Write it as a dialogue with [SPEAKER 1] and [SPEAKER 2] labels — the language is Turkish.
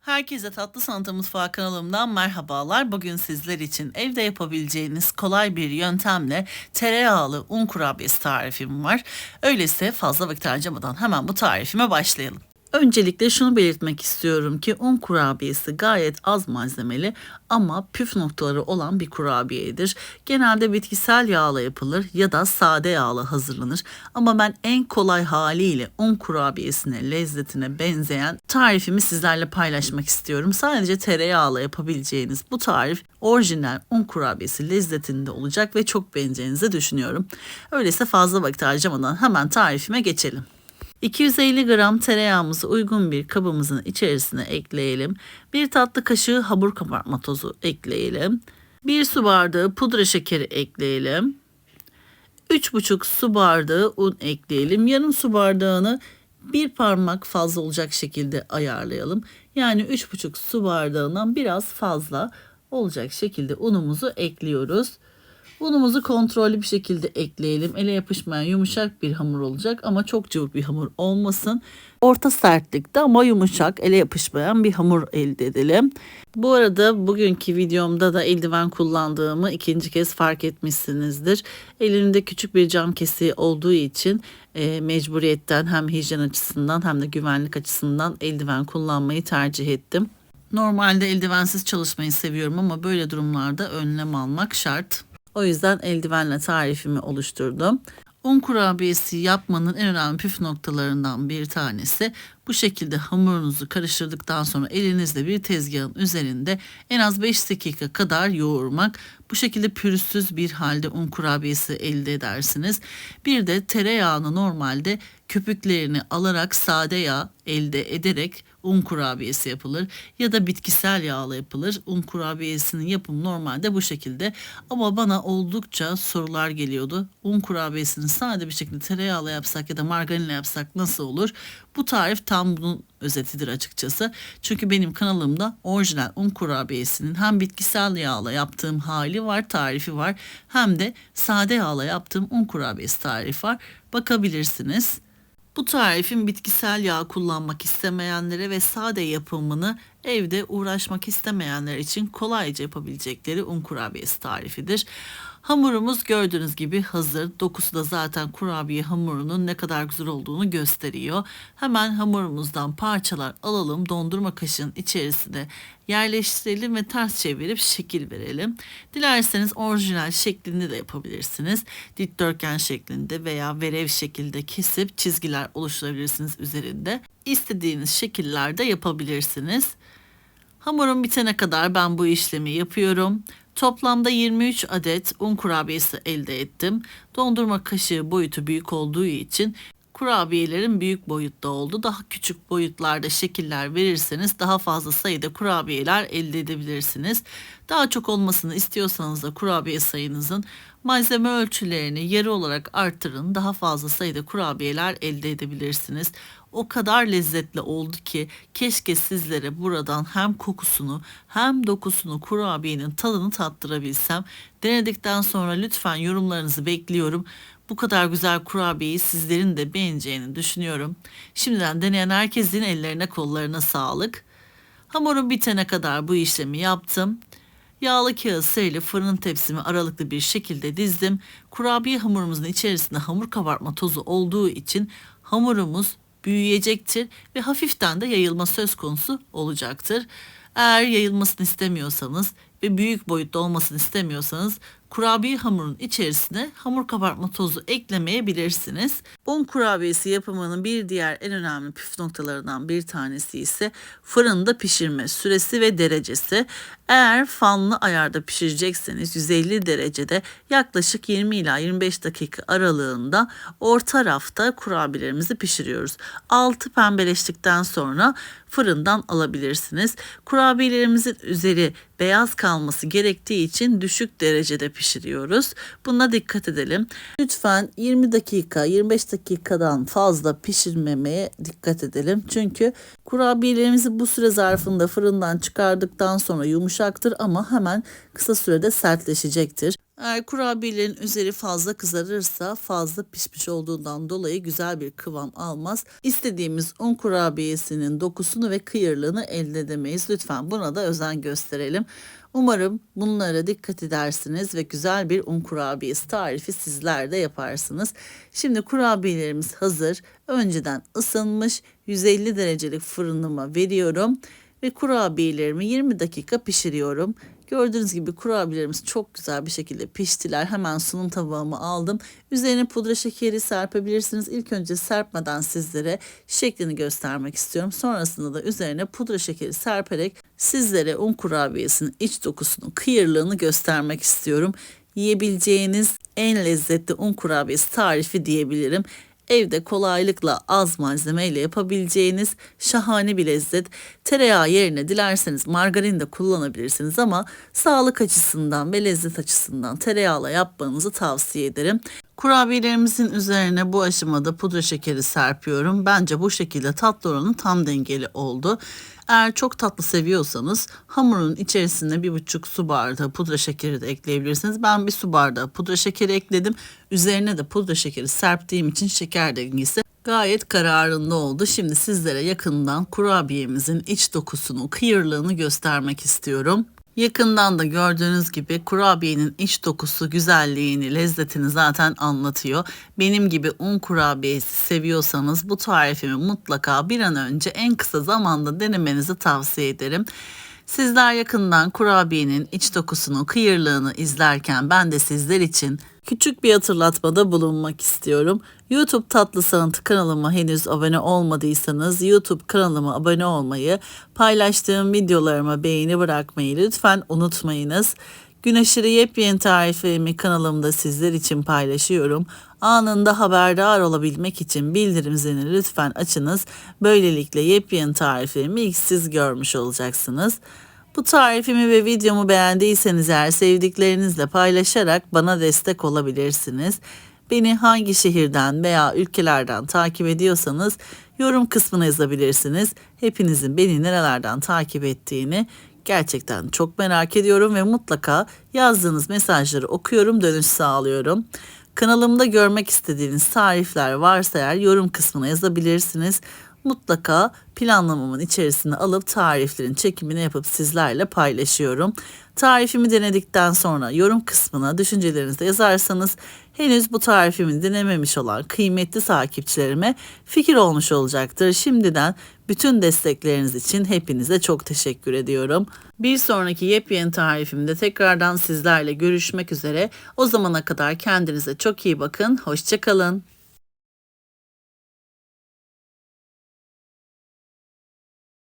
[SPEAKER 1] Herkese Tatlı Sanatı Mutfağı kanalımdan merhabalar. Bugün sizler için evde yapabileceğiniz kolay bir yöntemle tereyağlı un kurabiyesi tarifim var. Öyleyse fazla vakit harcamadan hemen bu tarifime başlayalım. Öncelikle şunu belirtmek istiyorum ki un kurabiyesi gayet az malzemeli ama püf noktaları olan bir kurabiyedir. Genelde bitkisel yağla yapılır ya da sade yağla hazırlanır. Ama ben en kolay haliyle un kurabiyesine, lezzetine benzeyen tarifimi sizlerle paylaşmak istiyorum. Sadece tereyağla yapabileceğiniz bu tarif orijinal un kurabiyesi lezzetinde olacak ve çok beğeneceğinizi düşünüyorum. Öyleyse fazla vakit harcamadan hemen tarifime geçelim. 250 gram tereyağımızı uygun bir kabımızın içerisine ekleyelim. 1 tatlı kaşığı hamur kabartma tozu ekleyelim. 1 su bardağı pudra şekeri ekleyelim. 3,5 su bardağı un ekleyelim. Yarım su bardağını bir parmak fazla olacak şekilde ayarlayalım. Yani 3,5 su bardağından biraz fazla olacak şekilde unumuzu ekliyoruz. Unumuzu kontrollü bir şekilde ekleyelim. Ele yapışmayan yumuşak bir hamur olacak ama çok cıvık bir hamur olmasın. Orta sertlikte ama yumuşak, ele yapışmayan bir hamur elde edelim. Bu arada bugünkü videomda da eldiven kullandığımı ikinci kez fark etmişsinizdir. Elimde küçük bir cam kesiği olduğu için mecburiyetten hem hijyen açısından hem de güvenlik açısından eldiven kullanmayı tercih ettim. Normalde eldivensiz çalışmayı seviyorum ama böyle durumlarda önlem almak şart. O yüzden eldivenle tarifimi oluşturdum. Un kurabiyesi yapmanın en önemli püf noktalarından bir tanesi bu şekilde hamurunuzu karıştırdıktan sonra elinizle bir tezgahın üzerinde en az 5 dakika kadar yoğurmak. Bu şekilde pürüzsüz bir halde un kurabiyesi elde edersiniz. Bir de tereyağını normalde köpüklerini alarak sade yağ elde ederek un kurabiyesi yapılır ya da bitkisel yağla yapılır. Un kurabiyesinin yapımı normalde bu şekilde ama bana oldukça sorular geliyordu. Un kurabiyesini sade bir şekilde tereyağla yapsak ya da margarinle yapsak nasıl olur? Bu tarif tam bunun özetidir açıkçası. Çünkü benim kanalımda orijinal un kurabiyesinin hem bitkisel yağla yaptığım hali var, tarifi var, hem de sade yağla yaptığım un kurabiyesi tarifi var. Bakabilirsiniz. Bu tarifin bitkisel yağ kullanmak istemeyenlere ve sade yapımını evde uğraşmak istemeyenler için kolayca yapabilecekleri un kurabiyesi tarifidir. Hamurumuz gördüğünüz gibi hazır. Dokusu da zaten kurabiye hamurunun ne kadar güzel olduğunu gösteriyor. Hemen hamurumuzdan parçalar alalım. Dondurma kaşığının içerisine yerleştirelim ve ters çevirip şekil verelim. Dilerseniz orijinal şeklinde de yapabilirsiniz. Dikdörtgen şeklinde veya verev şekilde kesip çizgiler oluşturabilirsiniz üzerinde. İstediğiniz şekillerde yapabilirsiniz. Hamurum bitene kadar ben bu işlemi yapıyorum. Toplamda 23 adet un kurabiyesi elde ettim. Dondurma kaşığı boyutu büyük olduğu için kurabiyelerin büyük boyutta oldu. Daha küçük boyutlarda şekiller verirseniz daha fazla sayıda kurabiyeler elde edebilirsiniz. Daha çok olmasını istiyorsanız da kurabiye sayınızın malzeme ölçülerini yarı olarak arttırın. Daha fazla sayıda kurabiyeler elde edebilirsiniz. O kadar lezzetli oldu ki keşke sizlere buradan hem kokusunu hem dokusunu, kurabiyenin tadını tattırabilsem. Denedikten sonra lütfen yorumlarınızı bekliyorum. Bu kadar güzel kurabiyeyi sizlerin de beğeneceğini düşünüyorum. Şimdiden deneyen herkesin ellerine kollarına sağlık. Hamurum bitene kadar bu işlemi yaptım. Yağlı kağıt seriyle fırın tepsimi aralıklı bir şekilde dizdim. Kurabiye hamurumuzun içerisinde hamur kabartma tozu olduğu için hamurumuz büyüyecektir ve hafiften de yayılma söz konusu olacaktır. Eğer yayılmasını istemiyorsanız ve büyük boyutta olmasını istemiyorsanız kurabiye hamurun içerisine hamur kabartma tozu eklemeyebilirsiniz. Un kurabiyesi yapımının bir diğer en önemli püf noktalarından bir tanesi ise fırında pişirme süresi ve derecesi. Eğer fanlı ayarda pişirecekseniz 150 derecede yaklaşık 20 ila 25 dakika aralığında orta rafta kurabiyelerimizi pişiriyoruz. Altı pembeleştikten sonra fırından alabilirsiniz. Kurabiyelerimizin üzeri beyaz kalması gerektiği için düşük derecede pişiriyoruz. Buna dikkat edelim. Lütfen 20 dakika, 25 dakikadan fazla pişirmemeye dikkat edelim. Çünkü kurabiyelerimizi bu süre zarfında fırından çıkardıktan sonra yumuşaktır ama hemen kısa sürede sertleşecektir. Eğer kurabiyelerin üzeri fazla kızarırsa fazla pişmiş olduğundan dolayı güzel bir kıvam almaz. İstediğimiz un kurabiyesinin dokusunu ve kıyırlığını elde edemeyiz. Lütfen buna da özen gösterelim. Umarım bunlara dikkat edersiniz ve güzel bir un kurabiyesi tarifi sizler de yaparsınız. Şimdi kurabiyelerimiz hazır. Önceden ısınmış 150 derecelik fırınıma veriyorum ve kurabiyelerimi 20 dakika pişiriyorum. Gördüğünüz gibi kurabiyelerimiz çok güzel bir şekilde piştiler. Hemen sunum tabağıma aldım. Üzerine pudra şekeri serpebilirsiniz. İlk önce serpmeden sizlere şeklini göstermek istiyorum. Sonrasında da üzerine pudra şekeri serperek sizlere un kurabiyesinin iç dokusunu, kıyırlığını göstermek istiyorum. Yiyebileceğiniz en lezzetli un kurabiyesi tarifi diyebilirim. Evde kolaylıkla az malzemeyle yapabileceğiniz şahane bir lezzet. Tereyağı yerine dilerseniz margarin de kullanabilirsiniz ama sağlık açısından ve lezzet açısından tereyağla yapmanızı tavsiye ederim. Kurabiyelerimizin üzerine bu aşamada pudra şekeri serpiyorum. Bence bu şekilde tatlı oranı tam dengeli oldu. Eğer çok tatlı seviyorsanız hamurun içerisine 1,5 su bardağı pudra şekeri de ekleyebilirsiniz. Ben 1 su bardağı pudra şekeri ekledim. Üzerine de pudra şekeri serptiğim için şeker dengesi gayet kararında oldu. Şimdi sizlere yakından kurabiyemizin iç dokusunu, kıyırlığını göstermek istiyorum. Yakından da gördüğünüz gibi kurabiyenin iç dokusu güzelliğini, lezzetini zaten anlatıyor. Benim gibi un kurabiyesi seviyorsanız bu tarifimi mutlaka bir an önce en kısa zamanda denemenizi tavsiye ederim. Sizler yakından kurabiyenin iç dokusunu, kıyırlığını izlerken ben de sizler için küçük bir hatırlatmada bulunmak istiyorum. YouTube Tatlı Sanatı kanalıma henüz abone olmadıysanız YouTube kanalıma abone olmayı, paylaştığım videolarıma beğeni bırakmayı lütfen unutmayınız. Gün aşırı yepyeni tariflerimi kanalımda sizler için paylaşıyorum. Anında haberdar olabilmek için bildirim zilini lütfen açınız. Böylelikle yepyeni tariflerimi ilk siz görmüş olacaksınız. Bu tarifimi ve videomu beğendiyseniz eğer sevdiklerinizle paylaşarak bana destek olabilirsiniz. Beni hangi şehirden veya ülkelerden takip ediyorsanız yorum kısmına yazabilirsiniz. Hepinizin beni nerelerden takip ettiğini gerçekten çok merak ediyorum ve mutlaka yazdığınız mesajları okuyorum, dönüş sağlıyorum. Kanalımda görmek istediğiniz tarifler varsa eğer yorum kısmına yazabilirsiniz. Mutlaka planlamamın içerisine alıp tariflerin çekimini yapıp sizlerle paylaşıyorum. Tarifimi denedikten sonra yorum kısmına düşüncelerinizi de yazarsanız henüz bu tarifimi denememiş olan kıymetli takipçilerime fikir olmuş olacaktır. Şimdiden bütün destekleriniz için hepinize çok teşekkür ediyorum. Bir sonraki yepyeni tarifimde tekrardan sizlerle görüşmek üzere. O zamana kadar kendinize çok iyi bakın. Hoşça kalın.